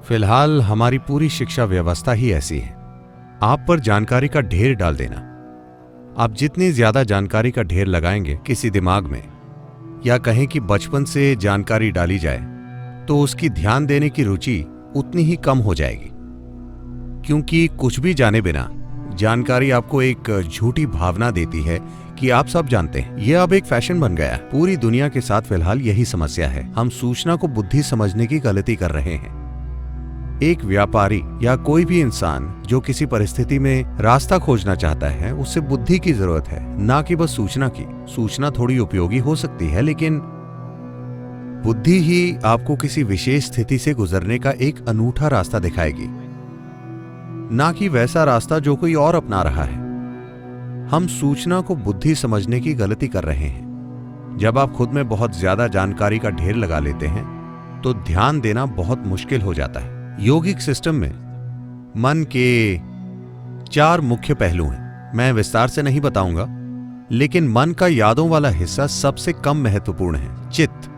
फिलहाल हमारी पूरी शिक्षा व्यवस्था ही ऐसी है। आप पर जानकारी का ढेर डाल देना। आप जितनी ज्यादा जानकारी का ढेर लगाएंगे किसी दिमाग में, या कहें कि बचपन से जानकारी डाली जाए, तो उसकी ध्यान देने की रुचि उतनी ही कम हो जाएगी। क्योंकि कुछ भी जाने बिना जानकारी आपको एक झूठी भावना देती है कि आप सब जानते हैं। यह अब एक फैशन बन गया है। पूरी दुनिया के साथ फिलहाल यही समस्या है। हम सूचना को बुद्धि समझने की गलती कर रहे हैं। एक व्यापारी या कोई भी इंसान जो किसी परिस्थिति में रास्ता खोजना चाहता है, उससे बुद्धि की जरूरत है, ना कि बस सूचना की। सूचना थोड़ी उपयोगी हो सकती है, लेकिन बुद्धि ही आपको किसी विशेष स्थिति से गुजरने का एक अनूठा रास्ता दिखाएगी, ना कि वैसा रास्ता जो कोई और अपना रहा है। हम सूचना को बुद्धि समझने की गलती कर रहे हैं। जब आप खुद में बहुत ज्यादा जानकारी का ढेर लगा लेते हैं, तो ध्यान देना बहुत मुश्किल हो जाता है। योगिक सिस्टम में मन के 4 मुख्य पहलू हैं। मैं विस्तार से नहीं बताऊंगा, लेकिन मन का यादों वाला हिस्सा सबसे कम महत्वपूर्ण है। चित्त,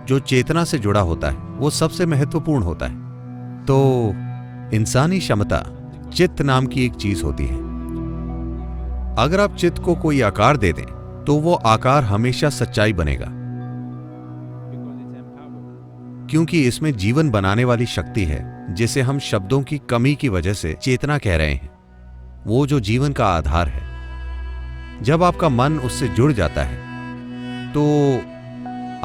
जो चेतना से जुड़ा होता है, वो सबसे महत्वपूर्ण होता है। तो इंसानी क्षमता चित्त नाम की एक चीज होती है। अगर आप चित्त को कोई आकार दे दें, तो वो आकार हमेशा सच्चाई बनेगा, क्योंकि इसमें जीवन बनाने वाली शक्ति है, जिसे हम शब्दों की कमी की वजह से चेतना कह रहे हैं। वो जो जीवन का आधार है। जब आपका मन उससे जुड़ जाता है, तो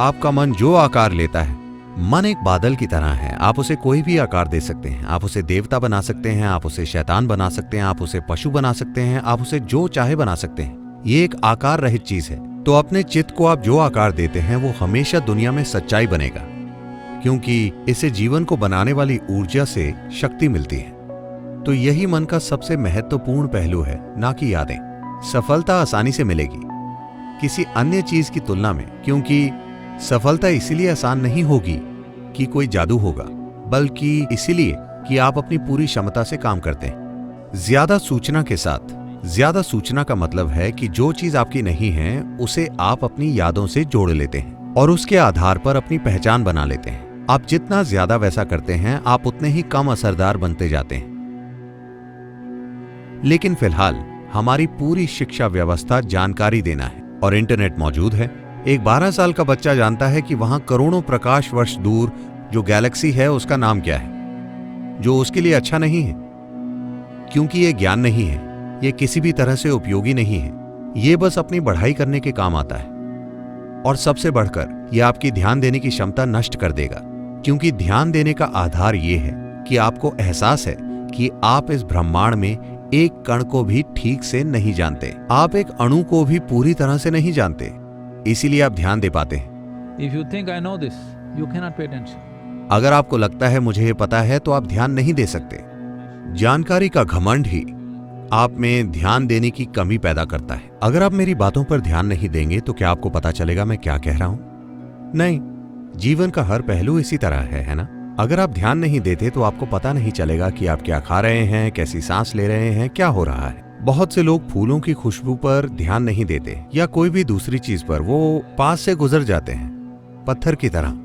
आपका मन जो आकार लेता है, मन एक बादल की तरह है। आप उसे कोई भी आकार दे सकते हैं। आप उसे देवता बना सकते हैं, आप उसे शैतान बना सकते हैं, आप उसे पशु बना सकते हैं, आप उसे जो चाहे बना सकते हैं। ये एक आकार रहित चीज है। तो अपने चित्त को आप जो आकार देते हैं, वो हमेशा दुनिया में सच्चाई बनेगा, क्योंकि इसे जीवन को बनाने वाली ऊर्जा से शक्ति मिलती है। तो यही मन का सबसे महत्वपूर्ण पहलू है, ना कि यादें। सफलता आसानी से मिलेगी किसी अन्य चीज की तुलना में, क्योंकि सफलता इसीलिए आसान नहीं होगी कि कोई जादू होगा, बल्कि इसीलिए कि आप अपनी पूरी क्षमता से काम करते हैं। ज्यादा सूचना के साथ, ज्यादा सूचना का मतलब है कि जो चीज आपकी नहीं है, उसे आप अपनी यादों से जोड़ लेते हैं और उसके आधार पर अपनी पहचान बना लेते हैं। आप जितना ज्यादा वैसा करते हैं, आप उतने ही कम असरदार बनते जाते हैं। लेकिन फिलहाल हमारी पूरी शिक्षा व्यवस्था जानकारी देना है, और इंटरनेट मौजूद है। एक 12 साल का बच्चा जानता है कि वहां करोड़ों प्रकाश वर्ष दूर जो गैलेक्सी है, उसका नाम क्या है, जो उसके लिए अच्छा नहीं है, क्योंकि यह ज्ञान नहीं है, यह किसी भी तरह से उपयोगी नहीं है। यह बस अपनी बढ़ाई करने के काम आता है, और सबसे बढ़कर यह आपकी ध्यान देने की क्षमता नष्ट कर देगा, क्योंकि ध्यान देने का आधार यह है कि आपको एहसास है कि आप इस ब्रह्मांड में एक कण को भी ठीक से नहीं जानते। आप एक अणु को भी पूरी तरह से नहीं जानते, इसीलिए आप ध्यान दे पाते हैं। If you think I know this, you cannot pay attention. अगर आपको लगता है मुझे ये पता है, तो आप ध्यान नहीं दे सकते। जानकारी का घमंड ही आप में ध्यान देने की कमी पैदा करता है। अगर आप मेरी बातों पर ध्यान नहीं देंगे, तो क्या आपको पता चलेगा मैं क्या कह रहा हूं? नहीं, जीवन का हर पहलू इसी तरह है ना? अगर आप ध्यान नहीं देते, तो आपको पता नहीं चलेगा कि आप क्या खा रहे हैं, कैसी सांस ले रहे हैं, क्या हो रहा है। बहुत से लोग फूलों की खुशबू पर ध्यान नहीं देते, या कोई भी दूसरी चीज पर, वो पास से गुजर जाते हैं, पत्थर की तरह।